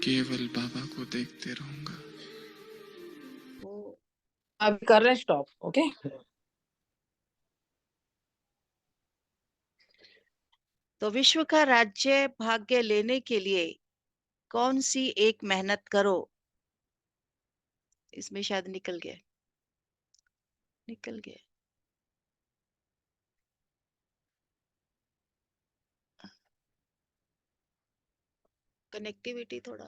केवल बाबा को देखते रहूंगा। अभी कर रहे स्टॉप। ओके, तो विश्व का राज्य भाग्य लेने के लिए कौन सी एक मेहनत करो। इसमें शायद निकल गया। कनेक्टिविटी थोड़ा।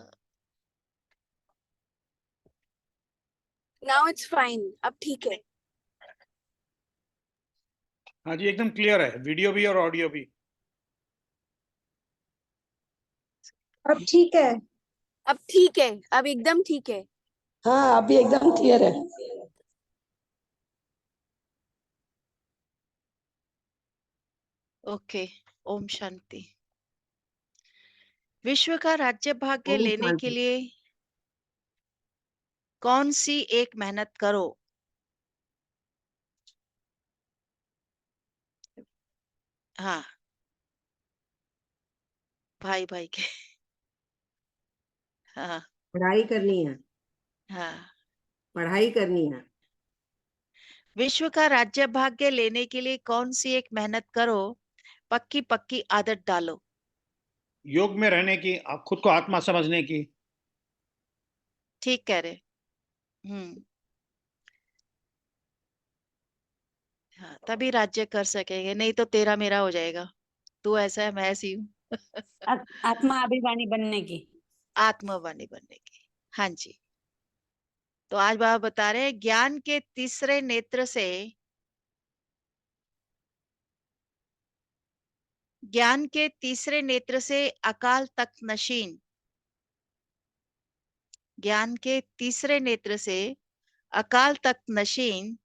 नाउ इट्स फाइन, अब ठीक है। हाँ जी, एकदम क्लियर है, वीडियो भी और ऑडियो भी। अब ठीक है। अब ठीक है, अब एकदम ठीक है। हाँ, अभी एकदम क्लियर है। ओके, ओम शांति। विश्व का राज्य भाग्य ओम लेने के शांति। लिए कौन सी एक मेहनत करो। हाँ, भाई भाई के। हाँ पढ़ाई करनी है, हाँ। पढ़ाई करनी है। विश्व का राज्य भाग्य लेने के लिए कौन सी एक मेहनत करो, पक्की पक्की आदत डालो। योग में रहने की, खुद को आत्मा समझने की। ठीक कह रहे। हाँ, तभी राज्य कर सकेंगे, नहीं तो तेरा मेरा हो जाएगा। तू ऐसा है, मैं ऐसी हूँ। आत्मा अभिमानी बनने की। आत्मवानी बनने की। हाँ जी। तो आज बाबा बता रहे हैं, ज्ञान के तीसरे नेत्र से, ज्ञान के तीसरे नेत्र से अकाल तक नशीन, ज्ञान के तीसरे नेत्र से अकाल तक नशीन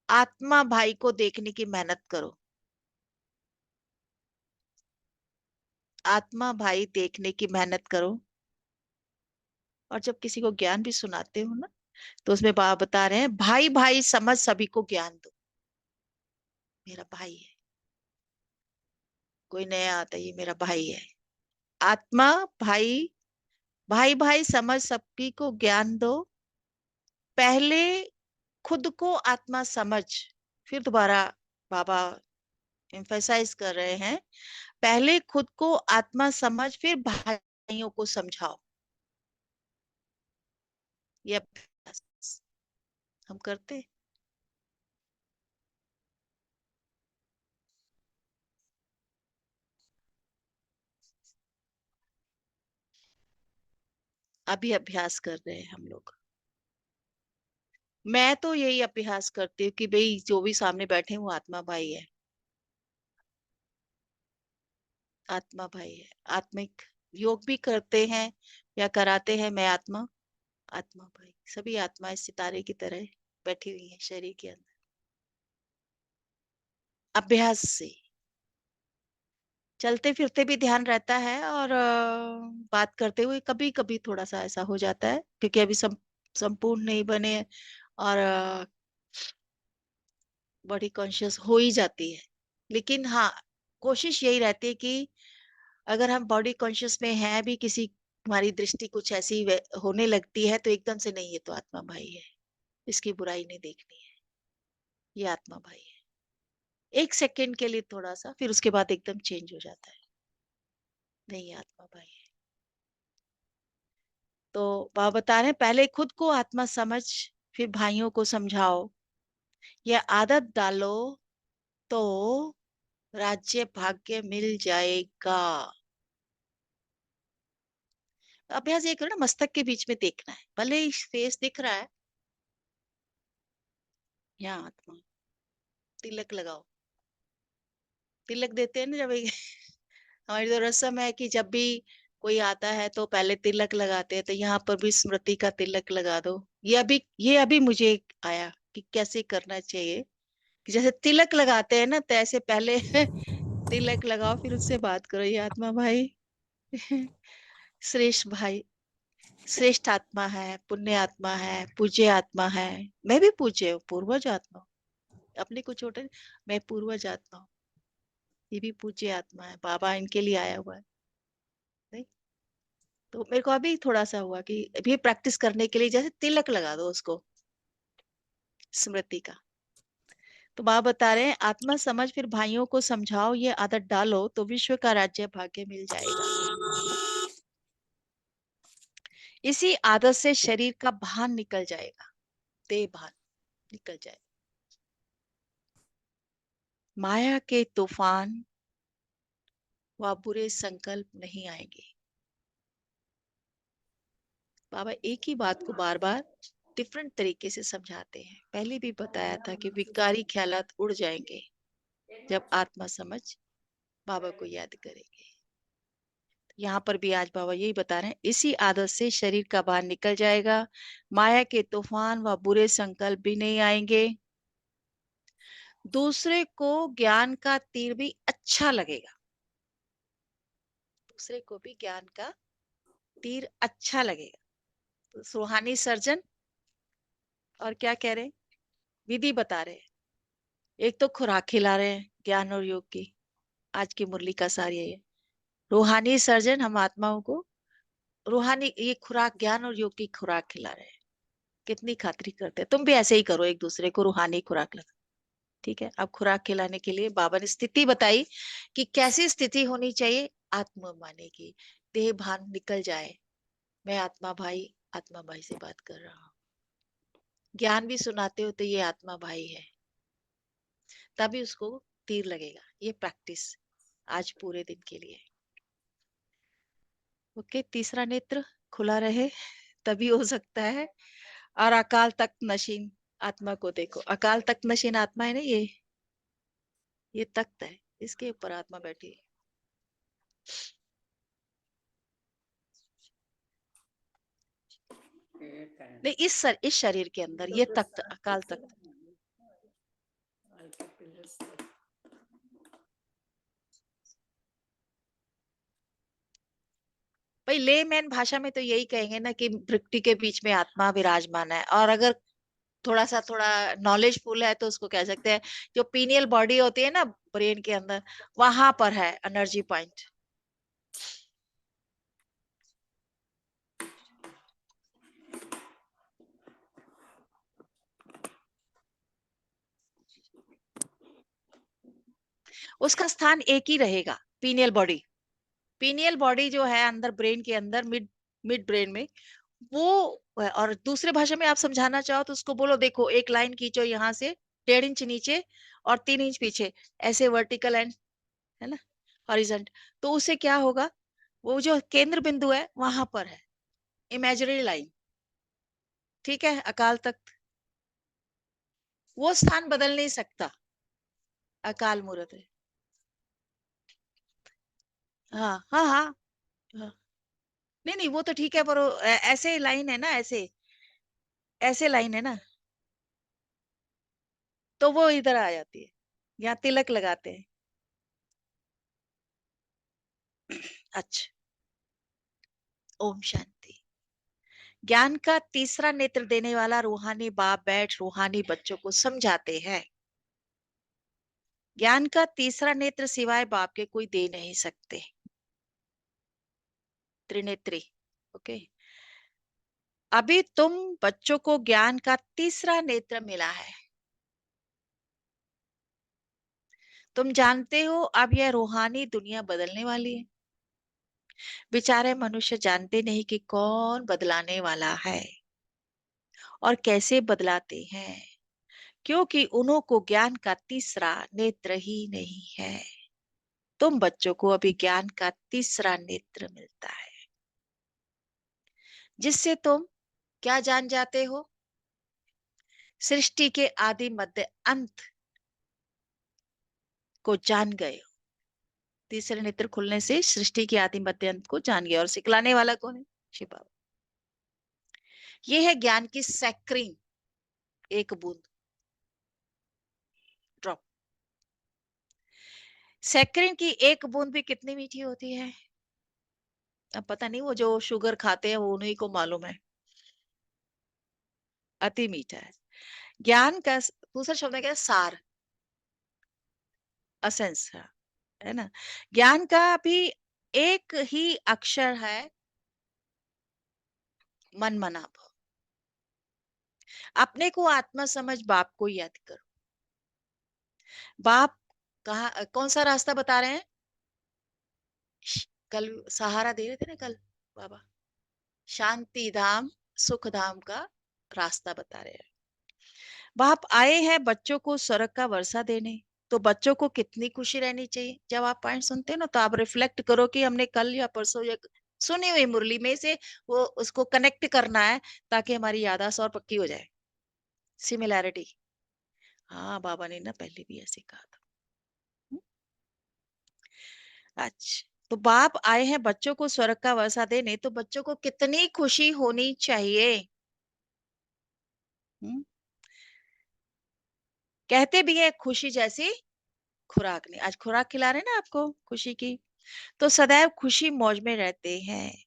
आत्मा भाई को देखने की मेहनत करो। आत्मा भाई देखने की मेहनत करो। और जब किसी को ज्ञान भी सुनाते हो ना, तो उसमें बाबा बता रहे हैं, भाई भाई समझ सभी को ज्ञान दो। मेरा भाई है, कोई नया आता है, ये मेरा भाई है। आत्मा भाई, भाई भाई समझ सभी को ज्ञान दो। पहले खुद को आत्मा समझ, फिर दोबारा बाबा एम्फेसाइज कर रहे हैं, पहले खुद को आत्मा समझ, फिर भाइयों को समझाओ। ये अभ्यास हम करते। अभी अभ्यास कर रहे हैं हम लोग। मैं तो यही अभ्यास करती हूँ कि भाई जो भी सामने बैठे हैं वो आत्मा भाई है। आत्मा भाई है। आत्मिक योग भी करते हैं या कराते हैं। मैं आत्मा, आत्मा भाई, सभी आत्माएं सितारे की तरह बैठी हुई है शरीर के अंदर। अभ्यास से चलते फिरते भी ध्यान रहता है, और बात करते हुए कभी कभी थोड़ा सा ऐसा हो जाता है, क्योंकि अभी संपूर्ण नहीं बने, और बॉडी कॉन्शियस हो ही जाती है। लेकिन हाँ, कोशिश यही रहती है कि अगर हम बॉडी कॉन्शियस में हैं भी, किसी हमारी दृष्टि कुछ ऐसी होने लगती है, तो एकदम से नहीं, ये तो आत्मा भाई है, इसकी बुराई नहीं देखनी है, ये आत्मा भाई है। एक सेकंड के लिए थोड़ा सा, फिर उसके बाद एकदम चेंज हो जाता है, नहीं आत्मा भाई है। तो बाबा बता रहे हैं, पहले खुद को आत्मा समझ, फिर भाइयों को समझाओ। यह आदत डालो तो राज्य भाग्य मिल जाएगा। अभ्यास ये करो ना, मस्तक के बीच में देखना है, भले ही फेस दिख रहा है, यहाँ आत्मा। तिलक लगाओ। तिलक देते हैं ना जब हमारी तो रस्म है कि जब भी कोई आता है तो पहले तिलक लगाते हैं, तो यहाँ पर भी स्मृति का तिलक लगा दो। ये अभी मुझे आया कि कैसे करना चाहिए, कि जैसे तिलक लगाते हैं ना, तो ऐसे पहले तिलक लगाओ, फिर उससे बात करो, ये आत्मा भाई श्रेष्ठ भाई, श्रेष्ठ आत्मा है, पुण्य आत्मा है, पूज्य आत्मा है। मैं भी पूज्य हूँ, पूर्वज आत्मा हूँ, अपने को छोटे, मैं पूर्वज आत्मा हूँ, ये भी पूज्य आत्मा है, बाबा इनके लिए आया हुआ है। नहीं? तो मेरे को अभी थोड़ा सा हुआ कि अभी प्रैक्टिस करने के लिए जैसे तिलक लगा दो उसको, स्मृति का। तो बाबा बता रहे हैं आत्मा समझ फिर भाइयों को समझाओ, ये आदत डालो तो विश्व का राज्य भाग्य मिल जाएगा। इसी आदत से शरीर का भान निकल जाएगा, देह भान निकल जाएगा। माया के तूफान व बुरे संकल्प नहीं आएंगे। बाबा एक ही बात को बार बार डिफरेंट तरीके से समझाते हैं। पहले भी बताया था कि विकारी ख्यालात उड़ जाएंगे जब आत्मा समझ बाबा को याद करेंगे। यहाँ पर भी आज बाबा यही बता रहे हैं, इसी आदत से शरीर का भार निकल जाएगा, माया के तूफान व बुरे संकल्प भी नहीं आएंगे, दूसरे को ज्ञान का तीर भी अच्छा लगेगा। दूसरे को भी ज्ञान का तीर अच्छा लगेगा। तो रूहानी सर्जन और क्या कह रहे हैं, विधि बता रहे हैं। एक तो खुराक खिला रहे हैं ज्ञान और योग की, आज की मुरली का सार यही है। रूहानी सर्जन हम आत्माओं को रूहानी ये खुराक, ज्ञान और योग की खुराक खिला रहे हैं। कितनी खातिरी करते हैं। तुम भी ऐसे ही करो, एक दूसरे को रूहानी खुराक लगा। ठीक है। अब खुराक खिलाने के लिए बाबा ने स्थिति बताई कि कैसी स्थिति होनी चाहिए। आत्माभिमानी की, देह भान निकल जाए, मैं आत्मा भाई से बात कर रहा हूँ। ज्ञान भी सुनाते हो तो ये आत्मा भाई है, तभी उसको तीर लगेगा। ये प्रैक्टिस आज पूरे दिन के लिए। ओके, तीसरा नेत्र खुला रहे तभी हो सकता है। और अकाल तख्त नशीन आत्मा को देखो। अकाल तख्त नशीन आत्मा है ना, ये तख्त है, इसके ऊपर आत्मा बैठी है। नहीं, इस शरीर के अंदर ये तख्त, अकाल तख्त। भाई लेमैन भाषा में तो यही कहेंगे ना कि भृकुटी के बीच में आत्मा विराजमान है। और अगर थोड़ा नॉलेजफुल है तो उसको कह सकते हैं जो पीनियल बॉडी होती है ना ब्रेन के अंदर, वहां पर है एनर्जी पॉइंट। उसका स्थान एक ही रहेगा, पीनियल बॉडी। पीनियल बॉडी जो है अंदर ब्रेन के अंदर, मिड मिड ब्रेन में वो। और दूसरे भाषा में आप समझाना चाहो तो उसको बोलो, देखो एक लाइन खींचो यहाँ से 1.5 इंच नीचे और 3 इंच पीछे, ऐसे वर्टिकल एंड, है ना, हॉरिजॉन्ट। तो उससे क्या होगा, वो जो केंद्र बिंदु है वहां पर है, इमेजिनरी लाइन। ठीक है। अकाल तख्त वो स्थान बदल नहीं सकता, अकाल मूर्त है। हाँ हाँ हाँ हाँ। नहीं नहीं, वो तो ठीक है, पर ऐसे लाइन है ना, ऐसे ऐसे लाइन है ना, तो वो इधर आ जाती है। यहाँ तिलक लगाते हैं। अच्छा, ओम शांति। ज्ञान का तीसरा नेत्र देने वाला रूहानी बाप बैठ रूहानी बच्चों को समझाते हैं। ज्ञान का तीसरा नेत्र सिवाय बाप के कोई दे नहीं सकते। त्रिनेत्री। ओके। अभी तुम बच्चों को ज्ञान का तीसरा नेत्र मिला है। तुम जानते हो अब यह रूहानी दुनिया बदलने वाली है। बेचारे मनुष्य जानते नहीं कि कौन बदलाने वाला है और कैसे बदलाते हैं, क्योंकि उन्हों को ज्ञान का तीसरा नेत्र ही नहीं है। तुम बच्चों को अभी ज्ञान का तीसरा नेत्र मिलता है, जिससे तुम क्या जान जाते हो, सृष्टि के आदि मध्य अंत को जान गए हो। तीसरे नेत्र खुलने से सृष्टि के आदि मध्य अंत को जान गए। और सिखलाने वाला कौन है, शिव बाबा। ये है ज्ञान की सैक्रिन, एक बूंद, ड्रॉप। सैक्रिन की एक बूंद भी कितनी मीठी होती है, अब पता नहीं, वो जो शुगर खाते हैं वो उन्हीं को मालूम है। अति मीठा है। ज्ञान का दूसरा शब्द है क्या, सार, असेंस है ना। ज्ञान का भी एक ही अक्षर है मन मना भाव। अपने को आत्मा समझ बाप को याद करो। बाप कौन सा रास्ता बता रहे हैं? कल सहारा दे रहे थे ना कल बाबा, शांति धाम सुख धाम का रास्ता बता रहे हैं। बाप आए हैं बच्चों को स्वर्ग का वर्षा देने, तो बच्चों को कितनी खुशी रहनी चाहिए। जब आप पॉइंट सुनते हैं ना तो आप रिफ्लेक्ट करो कि हमने कल या परसों या सुनी हुई मुरली में से वो उसको कनेक्ट करना है, ताकि हमारी याददाश्त और पक्की हो जाए। सिमिलैरिटी, हाँ बाबा ने ना पहले भी ऐसे कहा था। अच्छा, तो बाप आए हैं बच्चों को स्वर्ग का वर्षा देने, तो बच्चों को कितनी खुशी होनी चाहिए। कहते भी है खुशी जैसी खुराक नहीं। आज खुराक खिला रहे हैं ना आपको खुशी की, तो सदैव खुशी मौज में रहते हैं।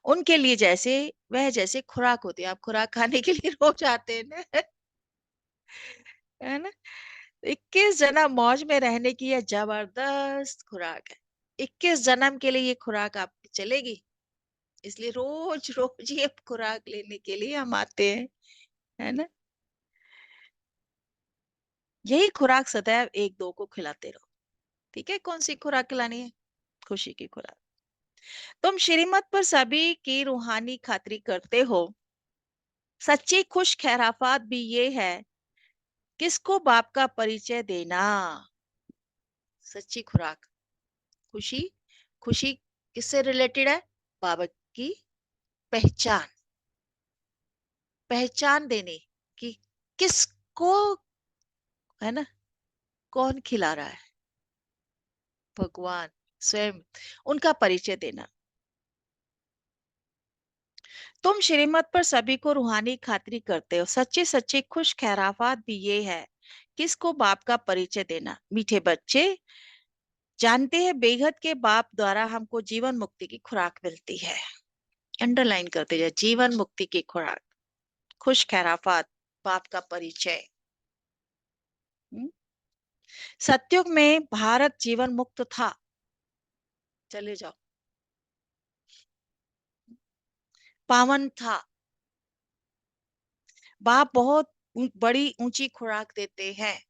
उनके लिए जैसे वह जैसे खुराक होती है। आप खुराक खाने के लिए रोज आते हैं ना, है ना। 21 जन्म मौज में रहने की यह जबरदस्त खुराक है। 21 जन्म के लिए ये खुराक आपकी चलेगी, इसलिए रोज रोज ये खुराक लेने के लिए हम आते हैं, है ना। यही खुराक सदैव एक दो को खिलाते रहो। ठीक है, कौन सी खुराक खिलानी है? खुशी की खुराक। तुम श्रीमत पर सभी की रूहानी खातिरी करते हो। सच्ची खुश खैराफात भी ये है, किसको बाप का परिचय देना। सच्ची खुराक खुशी। खुशी किससे रिलेटेड है? बाबा की पहचान, पहचान देने कि किसको, है ना, कौन खिला रहा है, भगवान स्वयं, उनका परिचय देना। तुम श्रीमत पर सभी को रूहानी खातिरी करते हो। सच्चे सच्चे खुश खैराफात भी ये है, किसको बाप का परिचय देना। मीठे बच्चे जानते हैं बेहद के बाप द्वारा हमको जीवन मुक्ति की खुराक मिलती है। अंडरलाइन करते जाए, जीवन मुक्ति की खुराक, खुश खैराफात, बाप का परिचय। सतयुग में भारत जीवन मुक्त था। चले जाओ, पावन था। बाप बहुत बड़ी ऊंची खुराक देते हैं,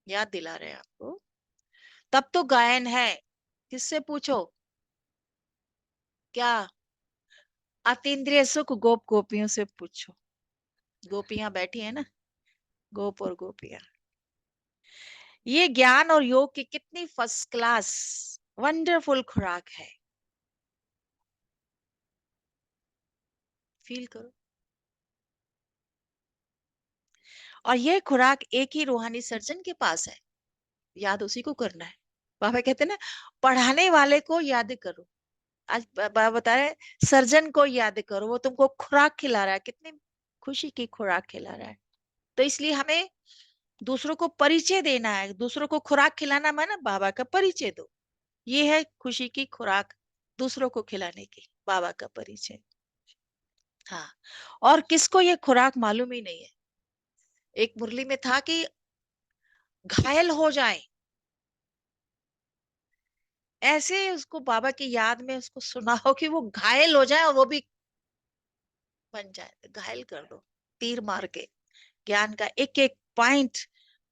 याद दिला रहे हैं आपको। तब तो गायन है, किससे पूछो क्या? अतीन्द्रिय सुख गोप गोपियों से पूछो। गोपियां बैठी है ना, गोप और गोपियां। ये ज्ञान और योग की कितनी फर्स्ट क्लास वंडरफुल खुराक है। फील करो। और यह खुराक एक ही रूहानी सर्जन के पास है, याद उसी को करना है। बाबा कहते हैं ना, पढ़ाने वाले को याद करो। आज बाबा बता रहे सर्जन को याद करो, वो तुमको खुराक खिला रहा है, कितनी खुशी की खुराक खिला रहा है। तो इसलिए हमें दूसरों को परिचय देना है। दूसरों को खुराक खिलाना माना बाबा का परिचय दो। ये है खुशी की खुराक, दूसरों को खिलाने की बाबा का परिचय। हाँ, और किसको ये खुराक मालूम ही नहीं है। एक मुरली में था कि घायल हो जाए, ऐसे उसको बाबा की याद में उसको सुनाओ कि वो घायल हो जाए और वो भी बन जाए। तो घायल कर दो तीर मार के, ज्ञान का एक एक पॉइंट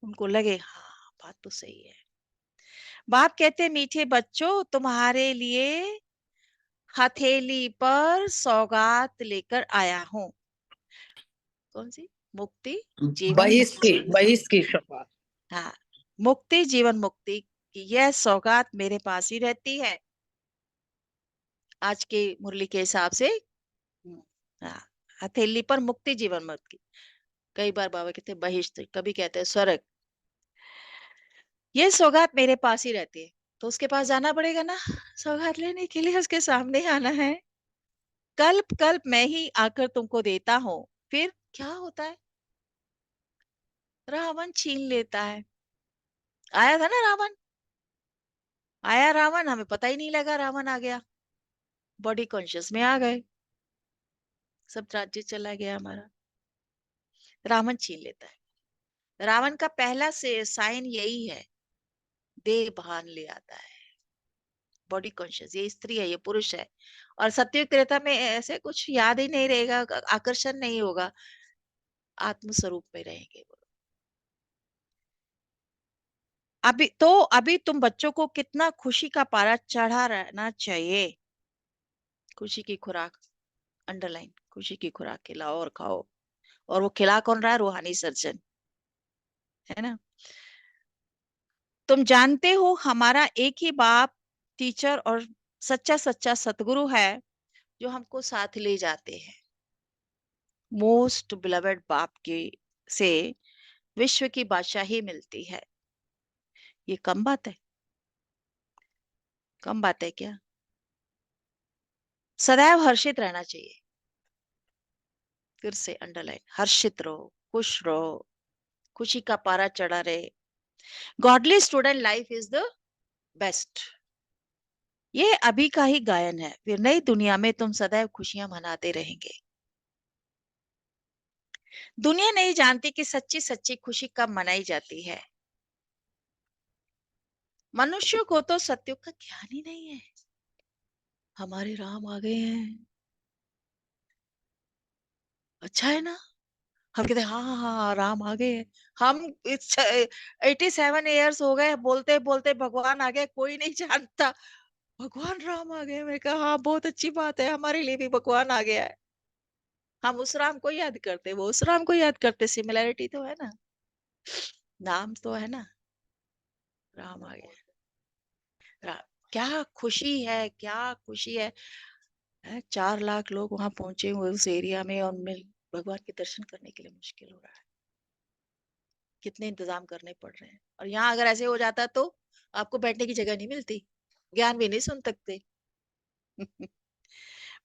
उनको लगे, हाँ बात तो सही है। बाप कहते मीठे बच्चों, तुम्हारे लिए हथेली पर सौगात लेकर आया हूं। कौन सी? मुक्ति जीवन मुक्ति। बहिष की शपथ। हाँ, मुक्ति जीवन मुक्ति की यह सौगात मेरे पास ही रहती है। आज के मुरली के हिसाब से हाँ, हथेली पर मुक्ति जीवन मुक्ति। कई बार बाबा कहते हैं बहिष्ठ, कभी कहते हैं स्वर्ग। ये सौगात मेरे पास ही रहती है, तो उसके पास जाना पड़ेगा ना सौगात लेने के लिए, उसके सामने आना है। कल्प कल्प मैं ही आकर तुमको देता हूँ, फिर क्या होता है? रावण छीन लेता है। आया था ना रावण, आया रावण, हमें पता ही नहीं लगा रावण आ गया। बॉडी कॉन्शियस में आ गए, सब राज्य चला गया हमारा। रावण छीन लेता है। रावण का पहला से साइन यही है, देह भान ले आता है। बॉडी कॉन्शियस, ये स्त्री है, ये पुरुष है। और सत्युग त्रेता में ऐसे कुछ याद ही नहीं रहेगा, आकर्षण नहीं होगा, आत्म स्वरूप में रहेंगे वो। अभी तुम बच्चों को कितना खुशी का पारा चढ़ा रहना चाहिए। खुशी की खुराक, अंडरलाइन, खुशी की खुराक खिलाओ और खाओ। और वो खिला कौन रहा है? रूहानी सर्जन, है ना। तुम जानते हो हमारा एक ही बाप टीचर और सच्चा सच्चा सतगुरु है जो हमको साथ ले जाते हैं। मोस्ट बिलवेड बाप के से विश्व की बादशाही मिलती है। ये कम बात है? कम बात है क्या? सदैव हर्षित रहना चाहिए। फिर से अंडरलाइन, हर्षित रहो, खुश रहो, खुशी का पारा चढ़ा रहे। Godly student life is the best. ये अभी का ही गायन है, फिर नई दुनिया में तुम सदैव खुशियां मनाते रहेंगे। दुनिया नहीं जानती कि सच्ची सच्ची खुशी कब मनाई जाती है। मनुष्यों को तो सत्युग का ज्ञान ही नहीं है। हमारे राम आ गए हैं, अच्छा है ना। हम कहते हैं, हाँ हाँ हाँ राम आ गए हैं। हम 87 ईयर्स हो गए बोलते बोलते भगवान आ गए, कोई नहीं जानता भगवान राम आ गए। मैं कहा हाँ बहुत अच्छी बात है, हमारे लिए भी भगवान आ गया है। हम उस राम को याद करते, वो उस राम को याद करते, सिमिलैरिटी तो है ना, नाम तो है ना, राम आ गया। क्या खुशी है, क्या खुशी है। 4 लाख लोग वहां पहुंचे हुए उस एरिया में, और भगवान के दर्शन करने के लिए मुश्किल हो रहा है। कितने इंतजाम करने पड़ रहे हैं। और यहाँ अगर ऐसे हो जाता तो आपको बैठने की जगह नहीं मिलती, ज्ञान भी नहीं सुन सकते।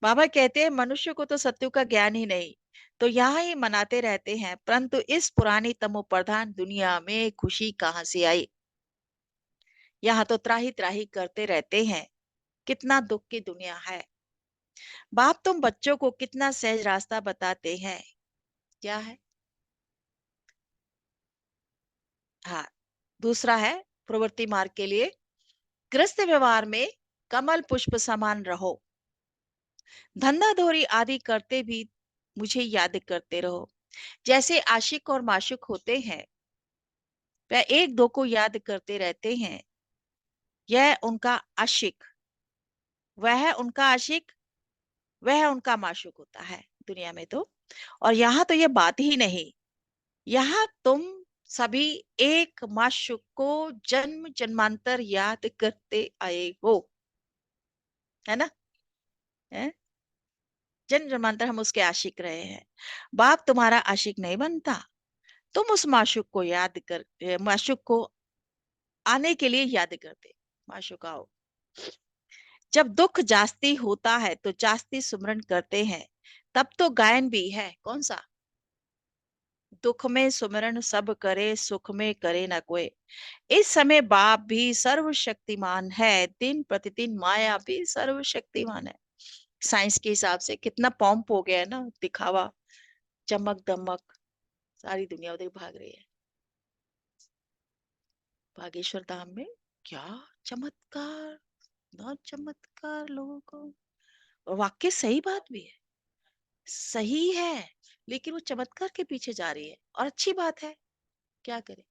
बाबा कहते हैं मनुष्य को तो सत्य का ज्ञान ही नहीं, तो यहाँ ही मनाते रहते हैं, परंतु इस पुरानी तमो प्रधान दुनिया में खुशी कहाँ से आई। यहाँ तो त्राही त्राही करते रहते हैं। कितना दुख की दुनिया है। बाप तुम बच्चों को कितना सहज रास्ता बताते हैं। क्या है? हाँ, दूसरा है प्रवृत्ति मार्ग के लिए, गृहस्थ व्यवहार में कमल पुष्प समान रहो। धंधा धोरी आदि करते भी मुझे याद करते रहो। जैसे आशिक और माशुक होते हैं, वह एक दो को याद करते रहते हैं। यह उनका आशिक, वह उनका आशिक, वह उनका माशुक होता है दुनिया में तो। और यहाँ तो ये बात ही नहीं, यहाँ तुम सभी एक माशुक को जन्म जन्मांतर याद करते आए हो, है ना। है? जन्म जन्मांतर हम उसके आशिक रहे हैं। बाप तुम्हारा आशिक नहीं बनता, तुम उस माशुक को याद कर, माशुक को आने के लिए याद करते। माशुक आओ। जब दुख जास्ती होता है तो जास्ती सुमरन करते हैं, तब तो गायन भी है। कौन सा? दुख में सुमरन सब करे, सुख में करे ना कोई। इस समय बाप भी सर्वशक्तिमान है, दिन प्रतिदिन माया भी सर्वशक्तिमान है। साइंस के हिसाब से कितना पॉम्प हो गया है ना, दिखावा, चमक दमक, सारी दुनिया उधर भाग रही है। बागेश्वर धाम में क्या चमत्कार, ना चमत्कार लोगों को। और वाक्य सही बात भी है, सही है, लेकिन वो चमत्कार के पीछे जा रही है। और अच्छी बात है, क्या करे,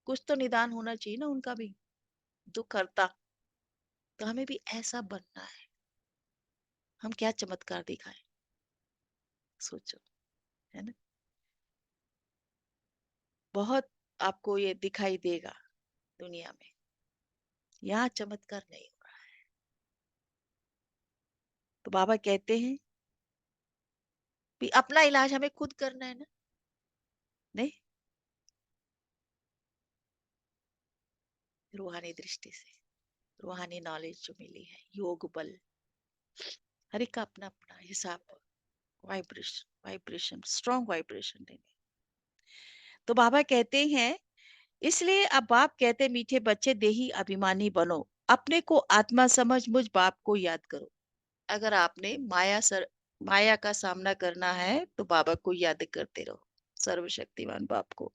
कुछ तो निदान होना चाहिए ना उनका भी, दुख हरता। तो हमें भी ऐसा बनना है। हम क्या चमत्कार दिखाएं, सोचो, है ना। बहुत आपको ये दिखाई देगा दुनिया में, यहाँ चमत्कार नहीं हो रहा है। तो बाबा कहते हैं कि अपना इलाज हमें खुद करना है ना। नहीं, रूहानी दृष्टि से, रूहानी नॉलेज जो मिली है, योग बल, हर एक का अपना अपना हिसाब, वाइब्रेशन, वाइब्रेशन, स्ट्रॉन्ग वाइब्रेशन देने। तो बाबा कहते हैं, इसलिए अब बाप कहते मीठे बच्चे देही अभिमानी बनो, अपने को आत्मा समझ मुझ बाप को याद करो। अगर आपने माया का सामना करना है तो बाबा को याद करते रहो, सर्वशक्तिमान बाप को।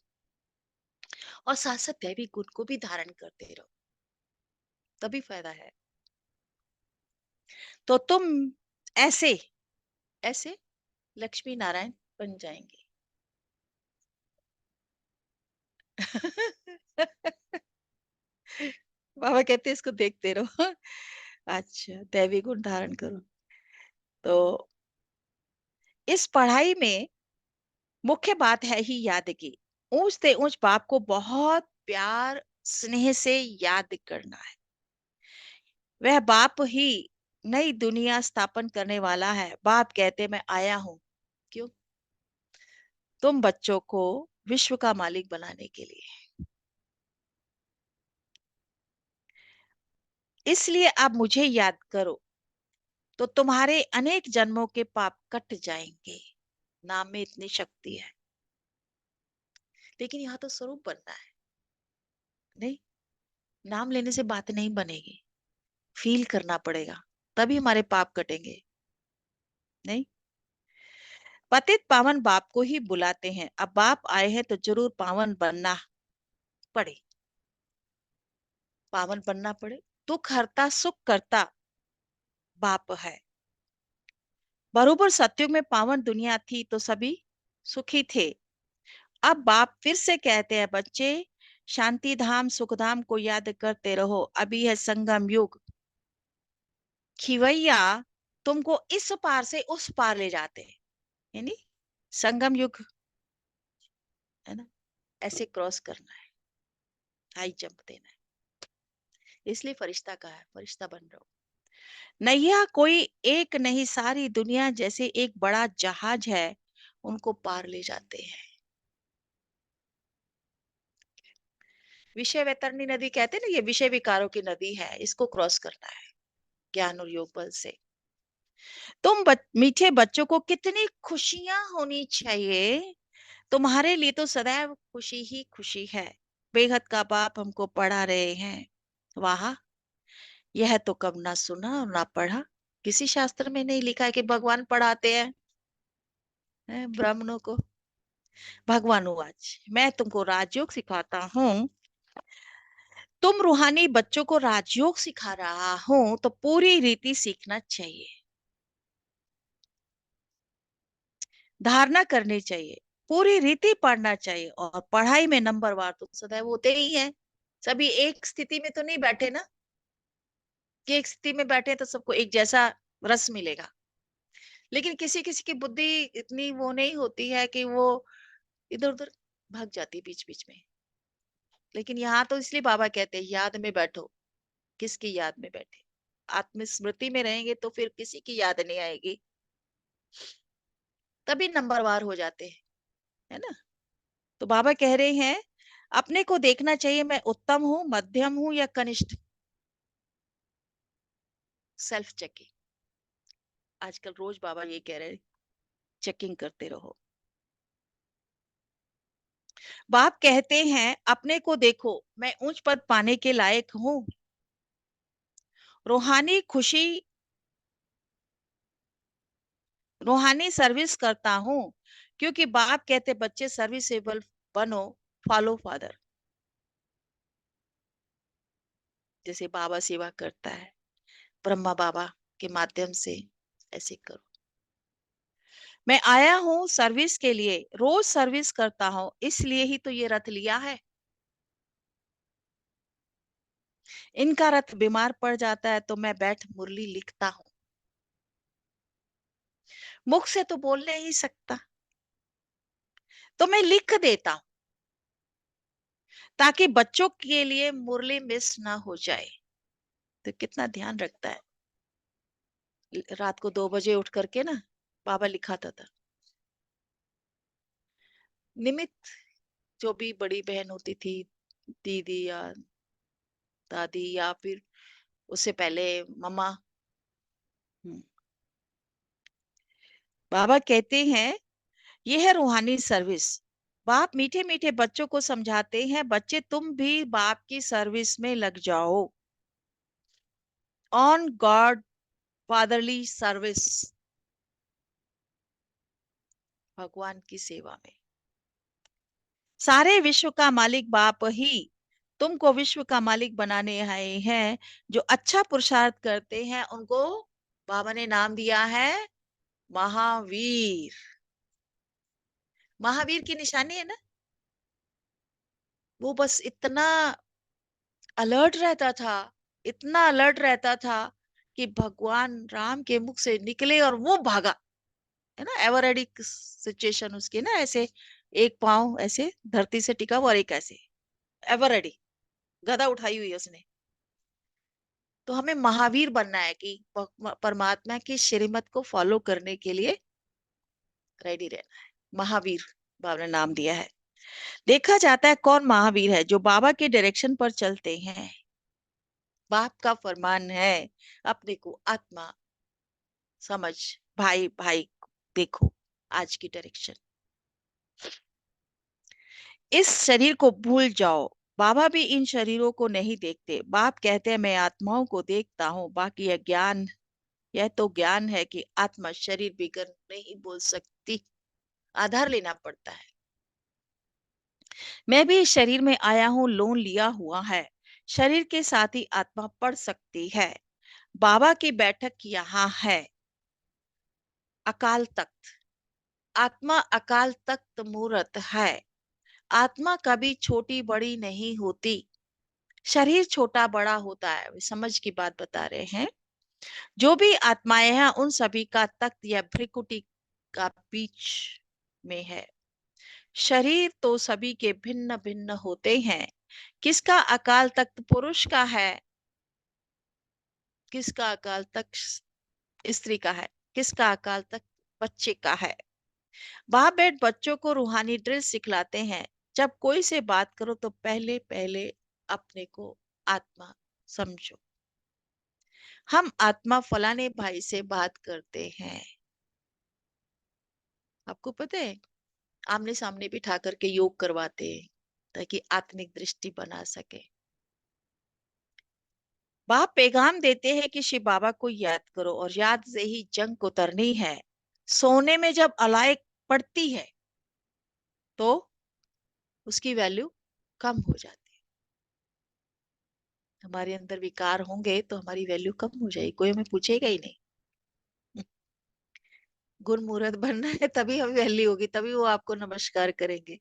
और साथ साथ दैवी गुण को भी धारण करते रहो, तभी फायदा है। तो तुम ऐसे ऐसे लक्ष्मी नारायण बन जाएंगे। बाबा कहते हैं इसको देखते रहो। अच्छा, दैवी गुण धारण करो। तो इस पढ़ाई में मुख्य बात है ही याद की। ऊंच से ऊंच बाप को बहुत प्यार स्नेह से याद करना है। वह बाप ही नई दुनिया स्थापन करने वाला है। बाप कहते मैं आया हूं क्यों? तुम बच्चों को विश्व का मालिक बनाने के लिए। इसलिए अब मुझे याद करो तो तुम्हारे अनेक जन्मों के पाप कट जाएंगे। नाम में इतनी शक्ति है, लेकिन यहाँ तो स्वरूप बनना है। नहीं, नाम लेने से बात नहीं बनेगी, फील करना पड़ेगा, तभी हमारे पाप कटेंगे। नहीं, पतित पावन बाप को ही बुलाते हैं। अब बाप आए हैं तो जरूर पावन बनना पड़े, पावन बनना पड़े। दुख हरता सुख करता बाप है। बरोबर सत्युग में पावन दुनिया थी तो सभी सुखी थे। अब बाप फिर से कहते हैं बच्चे, शांति धाम सुख धाम को याद करते रहो। अभी है संगम युग। खिवैया तुमको इस पार से उस पार ले जाते हैं, यानी संगम युग है ना, ऐसे क्रॉस करना है, हाई जंप देना है। इसलिए फरिश्ता कहा है, फरिश्ता बन रहो। नैया कोई एक नहीं, सारी दुनिया जैसे एक बड़ा जहाज है, उनको पार ले जाते हैं। विषय वैतरणी नदी कहते हैं ना, ये विषय विकारों की नदी है, इसको क्रॉस करना है ज्ञान और योग बल से। तुम मीठे बच्चों को कितनी खुशियां होनी चाहिए। तुम्हारे लिए तो सदैव खुशी ही खुशी है। बेहद का बाप हमको पढ़ा रहे हैं। वाह, यह तो कब ना सुना और ना पढ़ा। किसी शास्त्र में नहीं लिखा है कि भगवान पढ़ाते हैं ब्राह्मणों को। भगवान आज मैं तुमको राजयोग सिखाता हूँ। तुम रूहानी बच्चों को राजयोग सिखा रहा हूं तो पूरी रीति सीखना चाहिए, धारणा करनी चाहिए, पूरी रीति पढ़ना चाहिए। और पढ़ाई में नंबर वार तो सदैव होते ही हैं। सभी एक स्थिति में तो नहीं बैठे ना कि एक स्थिति में बैठे तो सबको एक जैसा रस मिलेगा। लेकिन किसी किसी की बुद्धि इतनी वो नहीं होती है कि वो इधर उधर भाग जाती बीच बीच में। लेकिन यहाँ तो इसलिए बाबा कहते हैं याद में बैठो। किसकी याद में बैठे? आत्मस्मृति में रहेंगे तो फिर किसी की याद नहीं आएगी, तभी नंबरवार हो जाते हैं, है ना। तो बाबा कह रहे हैं अपने को देखना चाहिए, मैं उत्तम हूं, मध्यम हूं या कनिष्ठ। सेल्फ चेकिंग आजकल रोज बाबा ये कह रहे हैं, चेकिंग करते रहो। बाप कहते हैं अपने को देखो, मैं उच्च पद पाने के लायक हूं, रूहानी खुशी, रूहानी सर्विस करता हूं। क्योंकि बाप कहते बच्चे सर्विसेबल बनो, फॉलो फादर। जैसे बाबा सेवा करता है ब्रह्मा बाबा के माध्यम से, ऐसे करो। मैं आया हूं सर्विस के लिए, रोज सर्विस करता हूं, इसलिए ही तो ये रथ लिया है। इनका रथ बीमार पड़ जाता है तो मैं बैठ मुरली लिखता हूं। मुख से तो बोल नहीं सकता तो मैं लिख देता हूं, ताकि बच्चों के लिए मुरली मिस ना हो जाए। तो कितना ध्यान रखता है। रात को 2 बजे उठ करके ना बाबा लिखाता था। निमित्त जो भी बड़ी बहन होती थी, दीदी या दादी या फिर उससे पहले मम्मा, बाबा कहते हैं यह है रूहानी सर्विस। बाप मीठे मीठे बच्चों को समझाते हैं बच्चे तुम भी बाप की सर्विस में लग जाओ, ऑन गॉड फादरली सर्विस, भगवान की सेवा में। सारे विश्व का मालिक बाप ही तुमको विश्व का मालिक बनाने आए हैं। जो अच्छा पुरुषार्थ करते हैं उनको बाबा ने नाम दिया है महावीर। महावीर की निशानी है ना, वो बस इतना अलर्ट रहता था, इतना अलर्ट रहता था कि भगवान राम के मुख से निकले और वो भागा, है ना, एवर रेडी सिचुएशन उसकी ना, ऐसे एक पांव ऐसे धरती से टिका हुआ और एक ऐसे एवर रेडी, गदा उठाई हुई है उसने। तो हमें महावीर बनना है कि परमात्मा की श्रीमत को फॉलो करने के लिए रेडी रहना है। महावीर बाबा ने नाम दिया है। देखा जाता है कौन महावीर है, जो बाबा के डायरेक्शन पर चलते हैं। बाप का फरमान है अपने को आत्मा समझ, भाई भाई देखो आज की डायरेक्शन, इस शरीर को भूल जाओ। बाबा भी इन शरीरों को नहीं देखते। बाप कहते हैं मैं आत्माओं को देखता हूँ, बाकी यह ज्ञान, यह तो ज्ञान है कि आत्मा शरीर बिगर नहीं बोल सकती, आधार लेना पड़ता है। मैं भी इस शरीर में आया हूँ, लोन लिया हुआ है, शरीर के साथ ही आत्मा पढ़ सकती है। बाबा की बैठक यहाँ है। अकाल तख्त, आत्मा अकाल तख्त मूर्त है। आत्मा कभी छोटी बड़ी नहीं होती, शरीर छोटा बड़ा होता है। वे समझ की बात बता रहे हैं। जो भी आत्माएं हैं उन सभी का तख्त या भ्रिकुटी का बीच में है। शरीर तो सभी के भिन्न भिन्न होते हैं। किसका अकाल तख्त पुरुष का है, किसका अकाल तख्त स्त्री का है, किसका अकाल तख्त बच्चे का है। बाप बेट बच्चों को रूहानी ड्रिल सिखलाते हैं। जब कोई से बात करो तो पहले पहले अपने को आत्मा समझो। हम आत्मा फलाने भाई से बात करते हैं, आपको पता है, आमने सामने बिठा करके योग करवाते हैं ताकि आत्मिक दृष्टि बना सके। बाप पैगाम देते हैं कि शिव बाबा को याद करो और याद से ही जंग को उतरनी है। सोने में जब अलाइक पड़ती है तो उसकी वैल्यू कम हो जाती है। हमारे अंदर विकार होंगे तो हमारी वैल्यू कम हो जाएगी, कोई हमें पूछेगा ही नहीं। गुण मुहूर्त बनना है तभी हम वैल्यू होगी, तभी वो आपको नमस्कार करेंगे,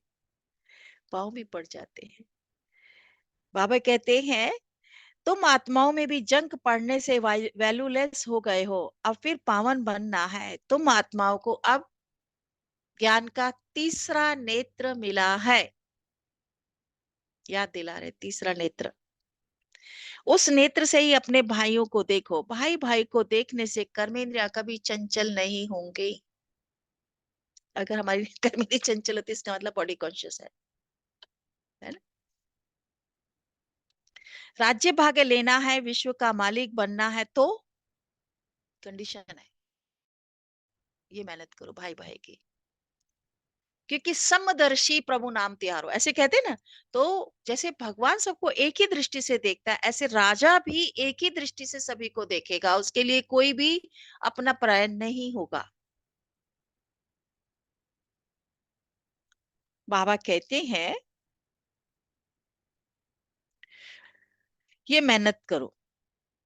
पाँव भी पड़ जाते हैं। बाबा कहते हैं तुम आत्माओं में भी जंग पढ़ने से वैल्यूलेस हो गए हो, अब फिर पावन बनना है। तुम आत्माओं को अब ज्ञान का तीसरा नेत्र मिला है, याद दिला रहे, तीसरा नेत्र। उस नेत्र से ही अपने भाइयों को देखो। भाई भाई को देखने से कर्मेंद्रिया कभी चंचल नहीं होंगे। अगर हमारी कर्मेंद्रिया चंचल होती इसका मतलब बॉडी कॉन्शियस है ना। राज्य भाग्य लेना है, विश्व का मालिक बनना है तो कंडीशन है, ये मेहनत करो भाई भाई की। क्योंकि समदर्शी प्रभु नाम त्यारो, ऐसे कहते हैं ना। तो जैसे भगवान सबको एक ही दृष्टि से देखता है, ऐसे राजा भी एक ही दृष्टि से सभी को देखेगा, उसके लिए कोई भी अपना पराया नहीं होगा। बाबा कहते हैं ये मेहनत करो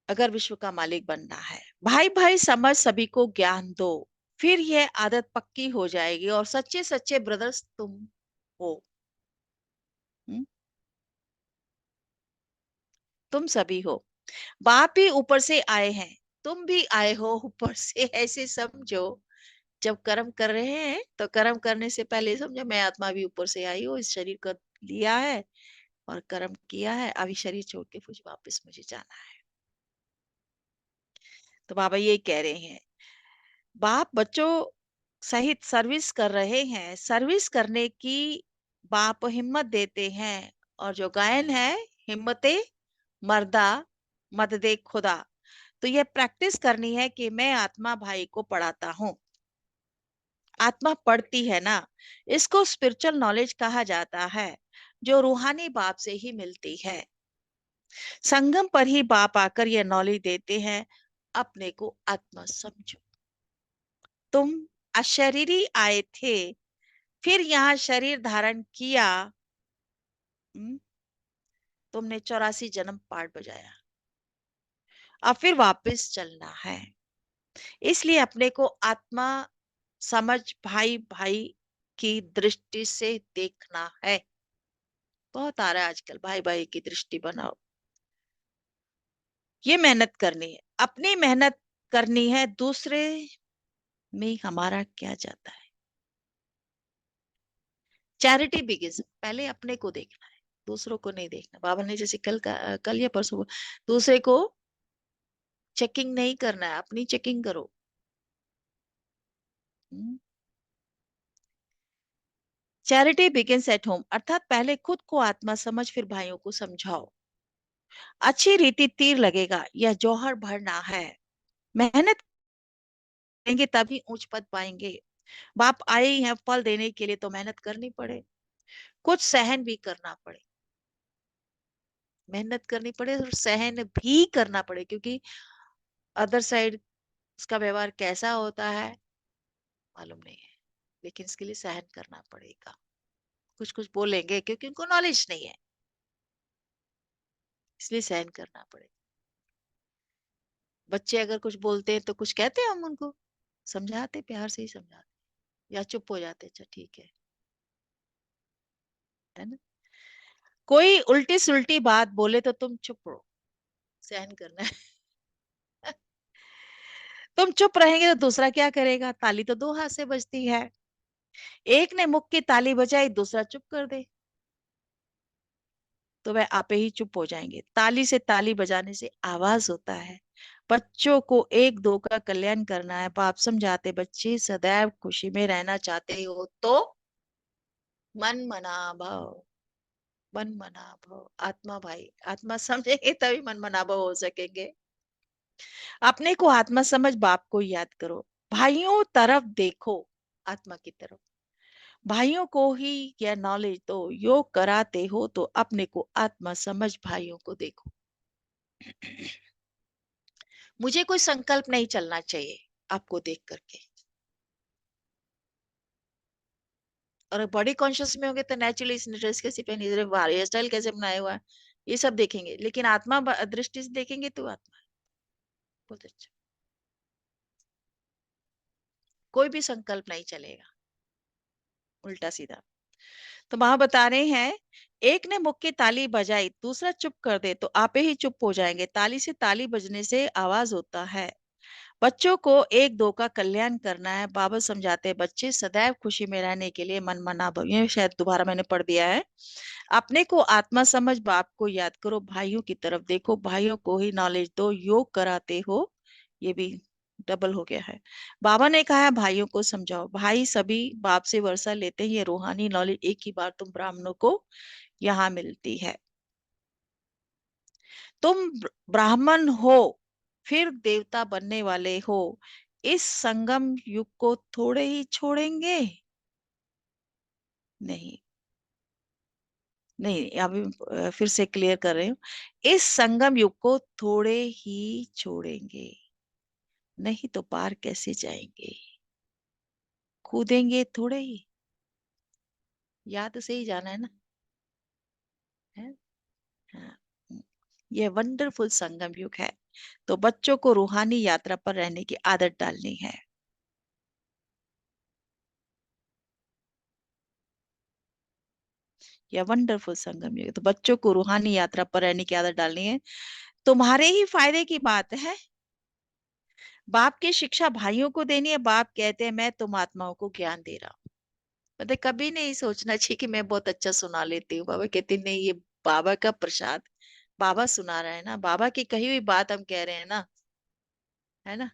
अगर विश्व का मालिक बनना है। भाई भाई समझ सभी को ज्ञान दो, फिर यह आदत पक्की हो जाएगी और सच्चे सच्चे ब्रदर्स तुम हो। तुम सभी हो। बाप भी ऊपर से आए हैं, तुम भी आए हो ऊपर से। ऐसे समझो, जब कर्म कर रहे हैं तो कर्म करने से पहले समझो मैं आत्मा भी ऊपर से आई हूँ, इस शरीर को लिया है और कर्म किया है, अभी शरीर छोड़ के फिर वापस मुझे जाना है। तो बाबा ये कह रहे हैं बाप बच्चों सहित सर्विस कर रहे हैं, सर्विस करने की बाप हिम्मत देते हैं। और जो गायन है हिम्मते मर्दा मत दे खुदा, तो ये प्रैक्टिस करनी है कि मैं आत्मा भाई को पढ़ाता हूँ। आत्मा पढ़ती है ना, इसको स्पिरिचुअल नॉलेज कहा जाता है, जो रूहानी बाप से ही मिलती है। संगम पर ही बाप आकर यह नॉलेज देते हैं, अपने को आत्मा समझो। तुम अशरीरी आए थे, फिर यहाँ शरीर धारण किया, तुमने 84 जन्म पाठ बजाया, अब फिर वापस चलना है। इसलिए अपने को आत्मा समझ भाई भाई की दृष्टि से देखना है। बहुत आ रहा है आजकल, भाई भाई की दृष्टि बनाओ। ये मेहनत करनी है, अपनी मेहनत करनी है, दूसरे में हमारा क्या जाता है। चैरिटी बिगिंस, पहले अपने को देखना है, दूसरों को नहीं देखना। बाबा ने जैसे कल या परसों दूसरे को चेकिंग नहीं करना है, अपनी चेकिंग करो। चैरिटी बिगिंस एट होम, अर्थात पहले खुद को आत्मा समझ फिर भाइयों को समझाओ। अच्छी रीति तीर लगेगा, यह जौहर भरना है। मेहनत करेंगे तभी उच्च पद पाएंगे। बाप आए ही हैं फल देने के लिए, तो मेहनत करनी पड़े, कुछ सहन भी करना पड़े। मेहनत करनी पड़े और सहन भी करना पड़े, क्योंकि अदर साइड उसका व्यवहार कैसा होता है मालूम नहीं है, लेकिन इसके लिए सहन करना पड़ेगा। कुछ कुछ बोलेंगे क्योंकि उनको नॉलेज नहीं है, इसलिए सहन करना पड़ेगा। बच्चे अगर कुछ बोलते हैं तो कुछ कहते हैं, हम उनको समझाते, प्यार से ही समझाते, या चुप हो जाते, अच्छा ठीक है ना। कोई उल्टी सुल्टी बात बोले तो तुम चुप रहो, सहन करना है। तुम चुप रहेंगे तो दूसरा क्या करेगा? ताली तो दो हाथ से बजती है, एक ने मुख की ताली बजाई, दूसरा चुप कर दे तो वह आपे ही चुप हो जाएंगे। ताली से ताली बजाने से आवाज होता है। बच्चों को एक दो का कल्याण करना है। बाप समझाते, बच्चे सदैव खुशी में रहना चाहते हो तो मन मना भव, मन मना भव। आत्मा भाई, आत्मा समझेंगे तभी मन मना भव हो सकेंगे। अपने को आत्मा समझ बाप को याद करो, भाइयों तरफ देखो, आत्मा की तरफ। भाइयों को ही यह नॉलेज दो, योग कराते हो तो अपने को आत्मा समझ भाइयों को देखो। मुझे कोई संकल्प नहीं चलना चाहिए आपको देख करके। और बॉडी कॉन्शियस में होंगे तो नेचुरली इसने ड्रेस कैसी पहनी, हेयर स्टाइल कैसे बनाया हुआ है, ये सब देखेंगे। लेकिन आत्मा दृष्टि से देखेंगे तो आत्मा बहुत अच्छा, कोई भी संकल्प नहीं चलेगा उल्टा सीधा। तो वहां बता रहे हैं, एक ने मुख की ताली बजाई, दूसरा चुप कर दे तो आपे ही चुप हो जाएंगे। ताली से ताली बजने से आवाज होता है। बच्चों को एक दो का कल्याण करना है। बाबा समझाते हैं, बच्चे सदैव खुशी में रहने के लिए मन मना भव, ये शायद दोबारा मैंने पढ़ दिया है। अपने को आत्मा समझ बाप को याद करो, भाइयों की तरफ देखो, भाइयों को ही नॉलेज दो, योग कराते हो, ये भी डबल हो गया है। बाबा ने कहा है भाइयों को समझाओ, भाई सभी बाप से वर्षा लेते हैं, ये रूहानी नॉलेज एक ही बार तुम ब्राह्मणों को यहाँ मिलती है। तुम ब्राह्मण हो फिर देवता बनने वाले हो, इस संगम युग को थोड़े ही छोड़ेंगे? नहीं, नहीं, अभी फिर से क्लियर कर रही हूँ। इस संगम युग को थोड़े ही छोड़ेंगे, नहीं तो पार कैसे जाएंगे? कूदेंगे थोड़े ही, याद से ही जाना है ना, है? हाँ। यह वंडरफुल संगम युग है, तो बच्चों को रूहानी यात्रा पर रहने की आदत डालनी है। यह वंडरफुल संगम युग, तो बच्चों को रूहानी यात्रा पर रहने की आदत डालनी है। तुम्हारे ही फायदे की बात है। बाप की शिक्षा भाइयों को देनी है। बाप कहते हैं, मैं तुम आत्माओं को ज्ञान दे रहा हूँ। मतलब कभी नहीं सोचना चाहिए कि मैं बहुत अच्छा सुना लेती हूँ। बाबा कहते नहीं, ये बाबा का प्रसाद, बाबा सुना रहा है ना, बाबा की कही हुई बात हम कह रहे हैं ना, है ना।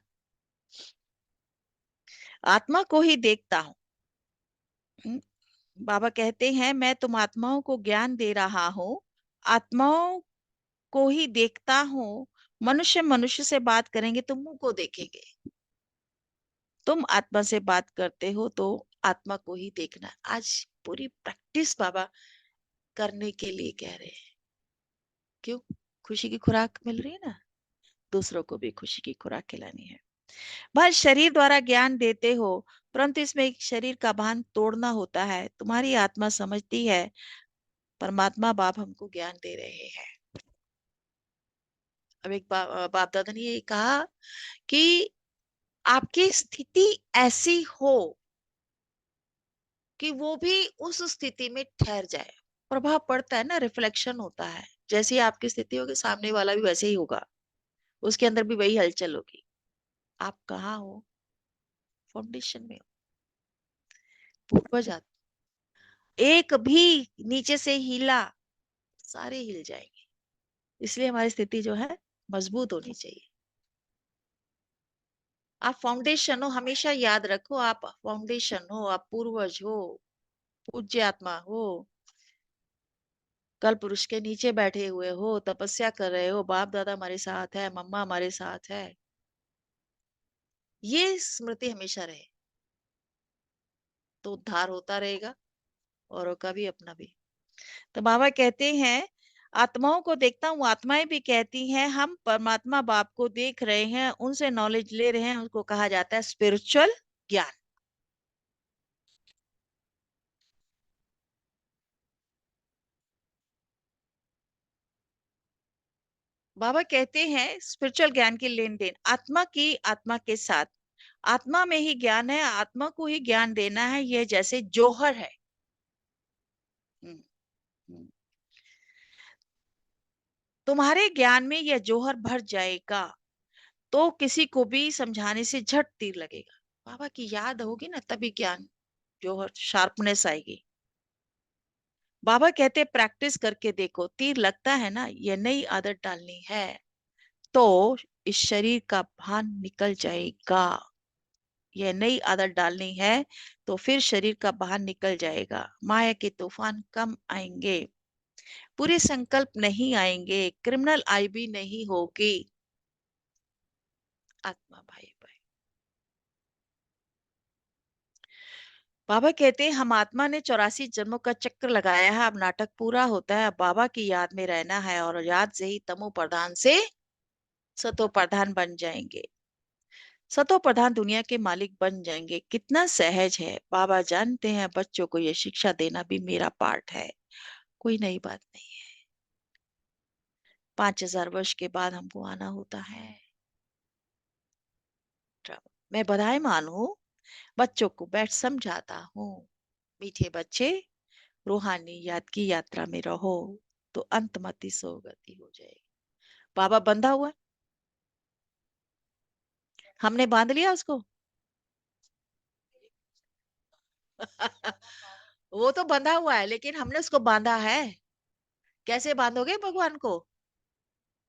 आत्मा को ही देखता हूँ। बाबा कहते हैं, मैं तुम आत्माओं को ज्ञान दे रहा हूँ, आत्माओं को ही देखता हूँ। मनुष्य मनुष्य से बात करेंगे तो मुंह को देखेंगे, तुम आत्मा से बात करते हो तो आत्मा को ही देखना। आज पूरी प्रैक्टिस बाबा करने के लिए कह रहे हैं। क्यों? खुशी की खुराक मिल रही है ना, दूसरों को भी खुशी की खुराक खिलानी है। बस शरीर द्वारा ज्ञान देते हो, परंतु इसमें एक शरीर का भान तोड़ना होता है। तुम्हारी आत्मा समझती है परमात्मा बाप हमको ज्ञान दे रहे हैं। अब एक बाप दादा ने ये कहा कि आपकी स्थिति ऐसी हो कि वो भी उस स्थिति में ठहर जाए। प्रभाव पड़ता है ना, रिफ्लेक्शन होता है। जैसी आपकी स्थिति होगी सामने वाला भी वैसे ही होगा, उसके अंदर भी वही हलचल होगी। आप कहाँ हो? फाउंडेशन में हो। पूर्वज एक भी नीचे से हिला, सारे हिल जाएंगे। इसलिए हमारी स्थिति जो है मजबूत होनी चाहिए। आप फाउंडेशन हो, हमेशा याद रखो, आप फाउंडेशन हो, आप पूर्वज हो, पूज्य आत्मा हो, कल पुरुष के नीचे बैठे हुए हो, तपस्या कर रहे हो, बाप दादा हमारे साथ है, मम्मा हमारे साथ है। ये स्मृति हमेशा रहे तो उद्धार होता रहेगा, औरों का भी अपना भी। तो बाबा कहते हैं आत्माओं को देखता हूँ, आत्माएं भी कहती हैं हम परमात्मा बाप को देख रहे हैं, उनसे नॉलेज ले रहे हैं, उसको कहा जाता है स्पिरिचुअल ज्ञान। बाबा कहते हैं स्पिरिचुअल ज्ञान की लेन देन आत्मा की आत्मा के साथ, आत्मा में ही ज्ञान है, आत्मा को ही ज्ञान देना है। यह जैसे जौहर है। हम्म, हम्म। तुम्हारे ज्ञान में यह जौहर भर जाएगा तो किसी को भी समझाने से झट तीर लगेगा। बाबा की याद होगी ना, तभी ज्ञान जौहर शार्पनेस आएगी। बाबा कहते प्रैक्टिस करके देखो, तीर लगता है ना, यह नई आदत डालनी है तो इस शरीर का भान निकल जाएगा। यह नई आदत डालनी है तो फिर शरीर का भान निकल जाएगा। माया के तूफान कम आएंगे, पूरे संकल्प नहीं आएंगे, क्रिमिनल आई भी नहीं होगी। आत्मा भाई भाई बाबा कहते हैं हम आत्मा ने 84 जन्मों का चक्र लगाया है, अब नाटक पूरा होता है, अब बाबा की याद में रहना है और याद से ही तमो प्रधान से सतो प्रधान बन जाएंगे। सतो प्रधान दुनिया के मालिक बन जाएंगे। कितना सहज है। बाबा जानते हैं बच्चों को यह शिक्षा देना भी मेरा पार्ट है, कोई नई बात नहीं है। 5000 वर्ष के बाद हमको आना होता है। मैं बधाईमान हूँ, बच्चों को बैठ समझाता हूँ, मीठे बच्चे रूहानी याद की यात्रा में रहो तो अंतमति सोगति हो जाएगी। बाबा बंधा हुआ, हमने बांध लिया उसको। वो तो बंधा हुआ है लेकिन हमने उसको बांधा है। कैसे बांधोगे भगवान को?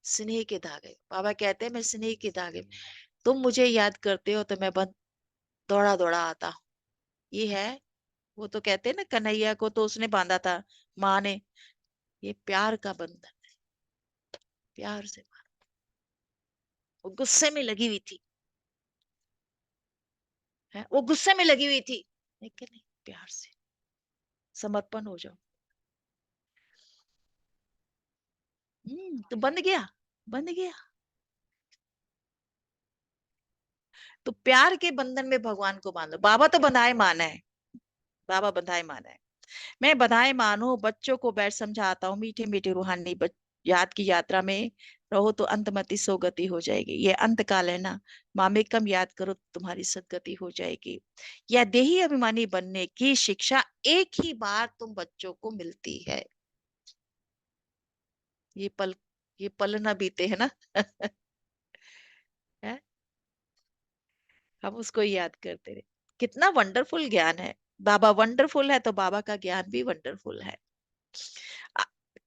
स्नेह के धागे। बाबा कहते हैं मैं स्नेह के धागे, तुम मुझे याद करते हो तो मैं दौड़ा दौड़ा आता हूँ। ये है, वो तो कहते हैं ना कन्हैया को तो उसने बांधा था माँ ने। ये प्यार का बंधन है, प्यार से मार। वो गुस्से में लगी हुई थी, है वो गुस्से में लगी हुई थी, लेकिन नहीं, प्यार से समर्पण हो जाओ। तो बंध गया, बंध गया। तो प्यार के बंधन में भगवान को बांधो। बाबा तो बंधाए मान है, बाबा बंधाए मान है। मैं बधाई मानो, बच्चों को बैठ समझाता हूँ, मीठे मीठे रूहानी याद की यात्रा में रहो तो अंतमति सोगति हो जाएगी। ये अंत काल है ना, माँ में कम याद करो तुम्हारी सदगति हो जाएगी। यह देही अभिमानी बनने की शिक्षा एक ही बार तुम बच्चों को मिलती है। ये पल ना बीते है ना। है? हम उसको याद करते रहे। कितना वंडरफुल ज्ञान है। बाबा वंडरफुल है तो बाबा का ज्ञान भी वंडरफुल है।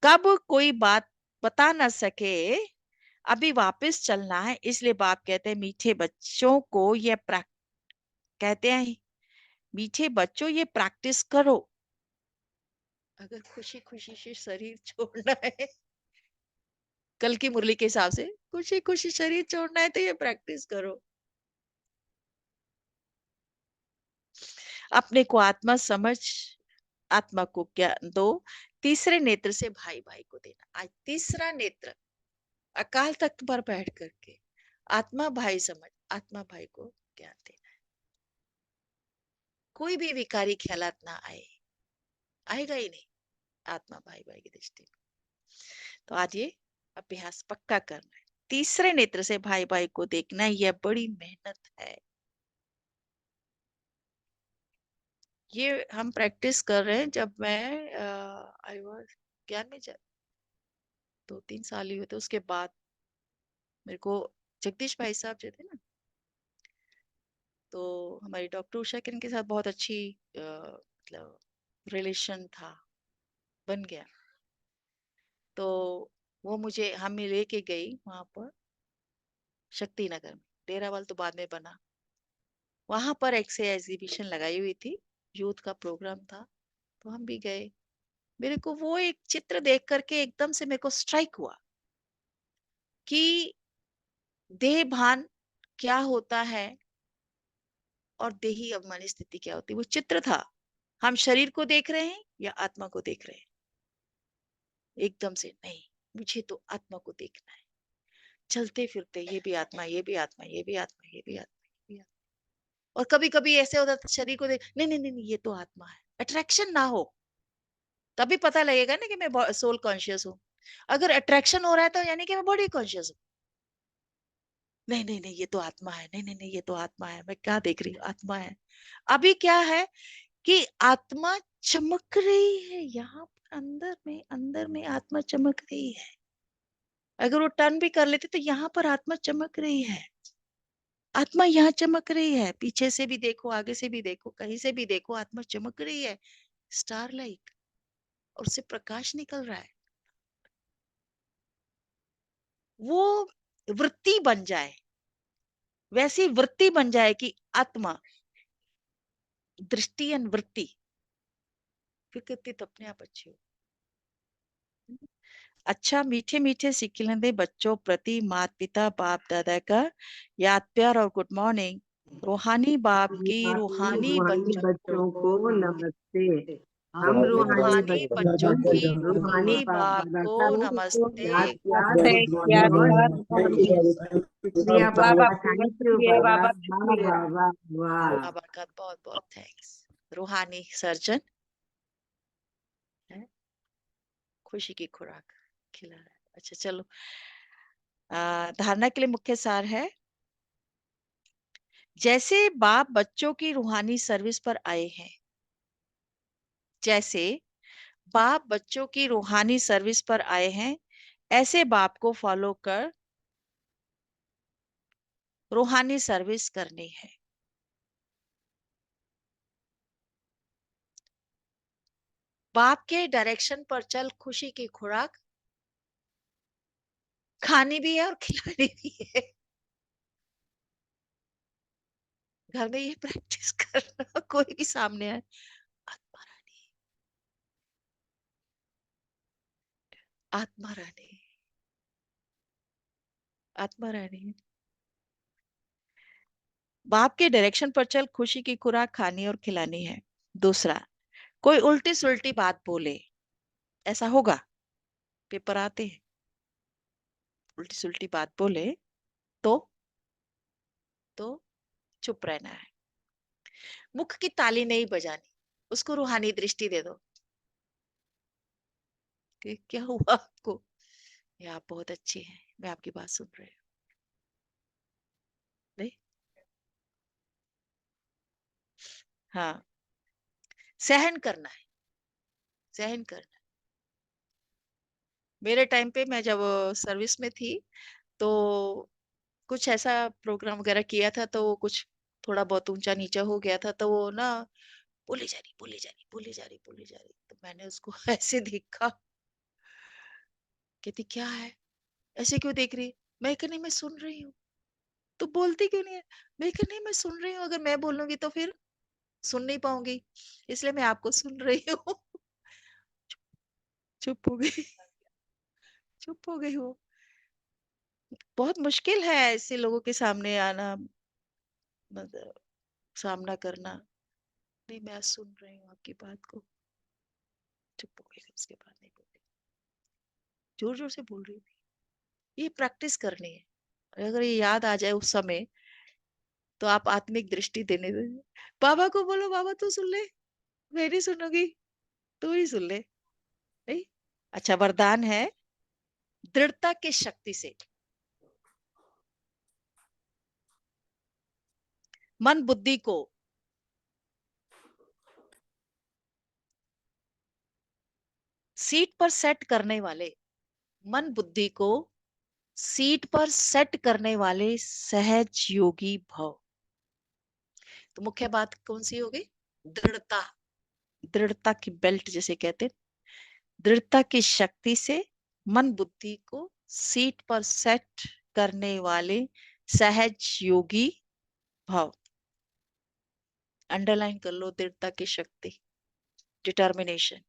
कब कोई बात बता ना सके, अभी वापस चलना है, इसलिए बाप कहते हैं मीठे बच्चों को ये कहते हैं मीठे बच्चों ये प्रैक्टिस करो। अगर खुशी खुशी से शरीर छोड़ना है, कल की मुरली के हिसाब से खुशी खुशी शरीर छोड़ना है तो ये प्रैक्टिस करो। अपने को आत्मा समझ, आत्मा को ज्ञान दो, तीसरे नेत्र से भाई भाई को देना। आज तीसरा नेत्र अकाल तख्त पर बैठ करके आत्मा भाई समझ, आत्मा भाई को ज्ञान देना है। कोई भी विकारी ख्यालात ना आए, आएगा ही नहीं आत्मा भाई भाई की दृष्टि में। तो आज ये अभ्यास पक्का करना है। तीसरे नेत्र से भाई भाई को देखना, यह बड़ी मेहनत है। ये हम प्रैक्टिस कर रहे हैं। जब मैं आई वाज ज्ञान में 2-3 साल ही हुए थे, उसके बाद मेरे को जगदीश भाई साहब जो थे ना, तो हमारी डॉक्टर उषा किरण के साथ बहुत अच्छी मतलब रिलेशन था, बन गया। तो वो मुझे हमें लेके गई वहां पर शक्ति नगर में, डेरावाल तो बाद में बना। वहां पर एक से एग्जीबिशन लगाई हुई थी, यूथ का प्रोग्राम था, तो हम भी गए। मेरे को वो एक चित्र देख करके एकदम से मेरे को स्ट्राइक हुआ कि देह भान क्या होता है और देही अभिमानी स्थिति क्या होती है। वो चित्र था, हम शरीर को देख रहे हैं या आत्मा को देख रहे हैं। एकदम से नहीं, मुझे तो आत्मा को देखना है। चलते फिरते ये भी आत्मा, ये भी आत्मा, ये भी आत्मा, ये भी आत्मा, ये भी आत्मा। और कभी कभी ऐसे होता था शरीर को देख, नहीं नहीं नहीं नहीं, ये तो आत्मा है। अट्रैक्शन ना हो तभी पता लगेगा ना कि मैं सोल कॉन्शियस हूँ। अगर अट्रैक्शन हो रहा है तो यानी कि मैं बॉडी कॉन्शियस हूँ। नहीं नहीं नहीं, ये तो आत्मा है, नहीं नहीं नहीं, ये तो आत्मा है, मैं क्या देख रही हूँ, आत्मा है। अभी क्या है कि आत्मा चमक रही है यहाँ पर, अंदर में आत्मा चमक रही है। अगर वो टर्न भी कर लेते तो यहाँ पर आत्मा चमक रही है। आत्मा यहाँ चमक रही है, पीछे से भी देखो, आगे से भी देखो, कहीं से भी देखो, आत्मा चमक रही है, स्टार लाइक, और उससे प्रकाश निकल रहा है। वो वृत्ति बन जाए, वैसी वृत्ति बन जाए कि आत्मा, दृष्टि एंड वृत्ति, फिर कितनी तो अपने आप अच्छी हो। अच्छा, मीठे मीठे सिखिलंदे बच्चों प्रति माता पिता बाप दादा का याद प्यार और गुड मॉर्निंग। रूहानी बाप की रूहानी रूहानी बच्चों बच्चों को, को नमस्ते। हम रूहानी रूहानी बच्चों की रूहानी रूहानी बाप बाप दादा को का नमस्ते। याद प्यार याद और कर शुक्रिया बाबा, बाबा, थैंक यू शुक्रिया बाबा, बाबा, वाह शुक्रिया। वाह वाह वाह। बाबा का बहुत बहुत थैंक्स। रूहानी सर्जन है, खुशी की खुराक खिला रहा है। अच्छा चलो, धारणा के लिए मुख्य सार है, जैसे बाप बच्चों की रूहानी सर्विस पर आए हैं, जैसे बाप बच्चों की रूहानी सर्विस पर आए हैं, ऐसे बाप को फॉलो कर रूहानी सर्विस करनी है। बाप के डायरेक्शन पर चल, खुशी की खुराक खानी भी है और खिलानी भी है। घर में ये प्रैक्टिस करना, कोई भी सामने आए, आत्मा रानी, आत्मा रानी, आत्मा रानी। बाप के डायरेक्शन पर चल, खुशी की खुराक खानी और खिलानी है। दूसरा, कोई उल्टी सुल्टी बात बोले, ऐसा होगा, पेपर आते हैं, उल्टी सुल्टी बात बोले तो चुप रहना है। मुख की ताली नहीं बजानी, उसको रूहानी दृष्टि दे दो कि क्या हुआ आपको, ये आप बहुत अच्छी हैं, मैं आपकी बात सुन रही हूँ। नहीं, हाँ, सहन करना है, सहन करना है। मेरे टाइम पे मैं जब सर्विस में थी, तो कुछ ऐसा प्रोग्राम वगैरह किया था, तो वो कुछ थोड़ा बहुत ऊंचा नीचा हो गया था, तो वो ना बोली जा रही, बोली जा रही, बोली जा रही, बोली जा रही। तो मैंने उसको ऐसे देखा, कहती क्या है, ऐसे क्यों देख रही है? मैं कहा नहीं, मैं सुन रही हूँ। तो बोलती क्यों नहीं है? मैं कहा नहीं, मैं सुन रही हूँ, अगर मैं बोलूंगी तो फिर सुन नहीं पाऊंगी, इसलिए मैं आपको सुन रही हूँ। चुप हो गई, चुप हो गई वो। बहुत मुश्किल है ऐसे लोगों के सामने आना, मतलब सामना करना। नहीं, मैं सुन रही हूँ आपकी बात को। चुप हो गई, उसके बाद नहीं बोली, जोर जोर से बोल रही थी। ये प्रैक्टिस करनी है, और अगर ये याद आ जाए उस समय, तो आप आत्मिक दृष्टि देने दे। बाबा को बोलो, बाबा तू सुन ले, मैं नहीं सुनूंगी, तू ही सुन ले। नहीं, अच्छा, वरदान है, दृढ़ता की शक्ति से मन बुद्धि को सीट पर सेट करने वाले, मन बुद्धि को सीट पर सेट करने वाले सहज योगी भव। तो मुख्य बात कौन सी होगी? दृढ़ता। दृढ़ता की बेल्ट जिसे कहते हैं, दृढ़ता की शक्ति से मन बुद्धि को सीट पर सेट करने वाले सहज योगी भव। अंडरलाइन कर लो, दृढ़ता की शक्ति, डिटर्मिनेशन।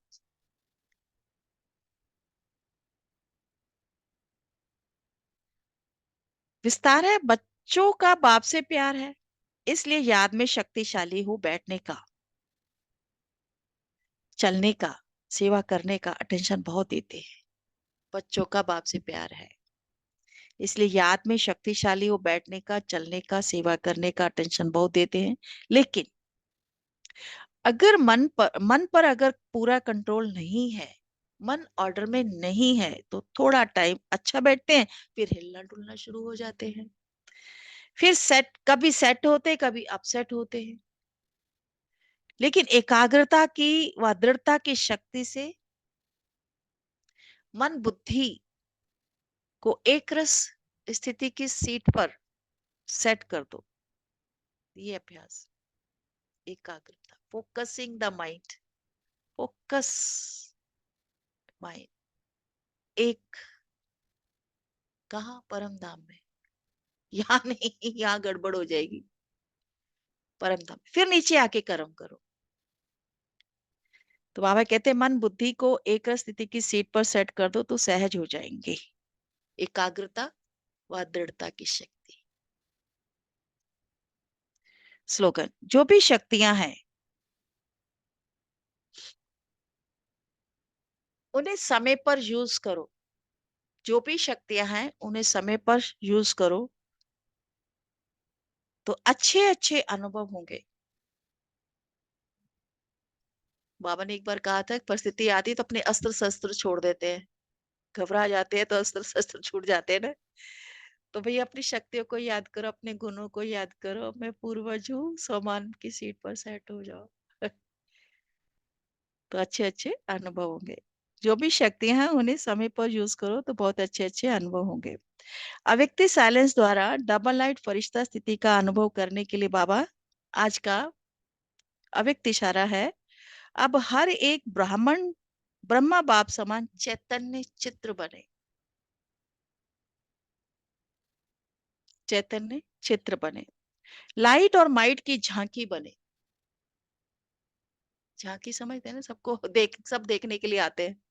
विस्तार है, बच्चों का बाप से प्यार है, इसलिए याद में शक्तिशाली हूं, बैठने का, चलने का, सेवा करने का अटेंशन बहुत देते हैं। बच्चों का बाप से प्यार है, इसलिए याद में शक्तिशाली हो, बैठने का, चलने का, सेवा करने का अटेंशन बहुत देते हैं। लेकिन अगर मन पर अगर पूरा कंट्रोल नहीं है, मन ऑर्डर में नहीं है, तो थोड़ा टाइम अच्छा बैठते हैं, फिर हिलना डुलना शुरू हो जाते हैं, फिर कभी सेट होते, कभी अपसेट होते हैं। लेकिन एकाग्रता की व दृढ़ता की शक्ति से मन बुद्धि को एक रस स्थिति की सीट पर सेट कर दो। ये अभ्यास, एकाग्रता, focusing the mind, focus mind, एक कहा? परम धाम में। यहाँ नहीं, यहाँ गड़बड़ हो जाएगी। परम धाम, फिर नीचे आके कर्म करो। तो बाबा कहते हैं मन बुद्धि को एक स्थिति की सीट पर सेट कर दो तो सहज हो जाएंगे। एकाग्रता व दृढ़ता की शक्ति। स्लोगन, जो भी शक्तियां हैं उन्हें समय पर यूज करो। जो भी शक्तियां हैं उन्हें समय पर यूज करो तो अच्छे अच्छे अनुभव होंगे। बाबा ने एक बार कहा था, परिस्थिति आती है तो अपने अस्त्र शस्त्र छोड़ देते हैं, घबरा जाते हैं तो अस्त्र शस्त्र छूट जाते हैं ना। तो भैया अपनी शक्तियों को याद करो, अपने गुणों को याद करो, मैं पूर्वज हूँ, सोमान की सीट पर सेट हो जाओ। तो अच्छे अच्छे अनुभव होंगे। जो भी शक्तियां हैं उन्हें समय पर यूज करो तो बहुत अच्छे अच्छे अनुभव होंगे। अव्यक्ति साइलेंस द्वारा डबल लाइट फरिश्ता स्थिति का अनुभव करने के लिए बाबा आज का अव्यक्त इशारा है, अब हर एक ब्राह्मण ब्रह्मा बाप समान चैतन्य चित्र बने। चैतन्य चित्र बने, लाइट और माइट की झांकी बने। झांकी समझते हैं ना, सबको सब देखने के लिए आते हैं,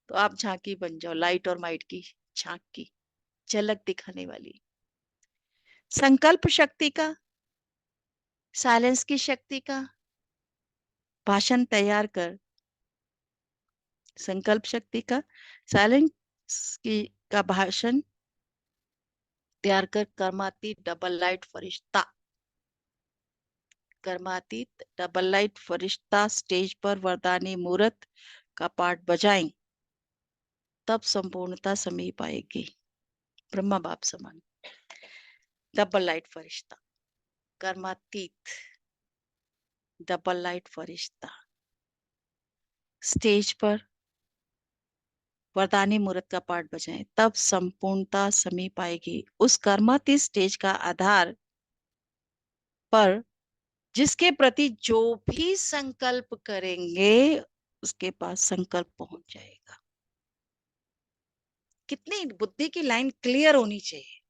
तो आप झांकी बन जाओ, लाइट और माइट की झांकी, झलक दिखाने वाली। संकल्प शक्ति का, साइलेंस की शक्ति का भाषण तैयार कर, संकल्प शक्ति का, साइलेंस की का भाषण तैयार कर, कर्मातीत डबल लाइट फरिश्ता, कर्मातीत डबल लाइट फरिश्ता स्टेज पर वरदानी मूर्त का पाठ बजाएं, तब संपूर्णता समीप आएगी। ब्रह्मा बाप समान डबल लाइट फरिश्ता, कर्मातीत डबल लाइट फरिश्ता स्टेज पर वरदानी मूर्त का पाठ बजाएं, तब संपूर्णता समीप आएगी। उस कर्मातीत स्टेज का आधार पर जिसके प्रति जो भी संकल्प करेंगे उसके पास संकल्प पहुंच जाएगा। कितनी बुद्धि की लाइन क्लियर होनी चाहिए।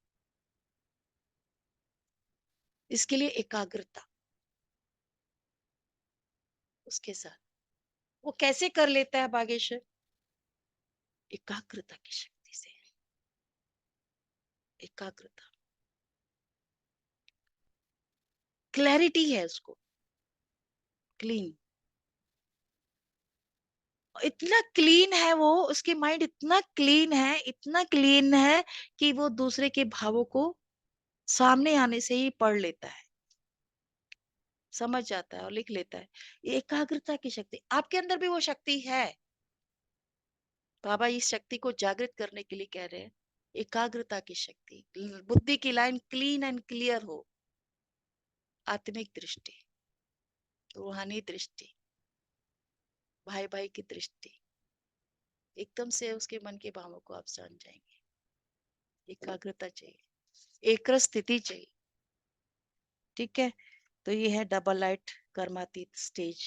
इसके लिए एकाग्रता उसके साथ। वो कैसे कर लेता है बागेश्वर? एकाग्रता की शक्ति से। एकाग्रता, क्लैरिटी है उसको, क्लीन, इतना क्लीन है वो, उसकी माइंड इतना क्लीन है, इतना क्लीन है कि वो दूसरे के भावों को सामने आने से ही पढ़ लेता है, समझ जाता है और लिख लेता है। ये एकाग्रता की शक्ति, आपके अंदर भी वो शक्ति है। बाबा इस शक्ति को जागृत करने के लिए कह रहे हैं, एकाग्रता की शक्ति, बुद्धि की लाइन क्लीन एंड क्लियर हो, आत्मिक दृष्टि, रूहानी दृष्टि, भाई भाई की दृष्टि, एकदम से उसके मन के भावों को आप जान जाएंगे। एकाग्रता चाहिए, एकाग्र स्थिति चाहिए। ठीक है, तो ये है डबल लाइट कर्मातीत स्टेज।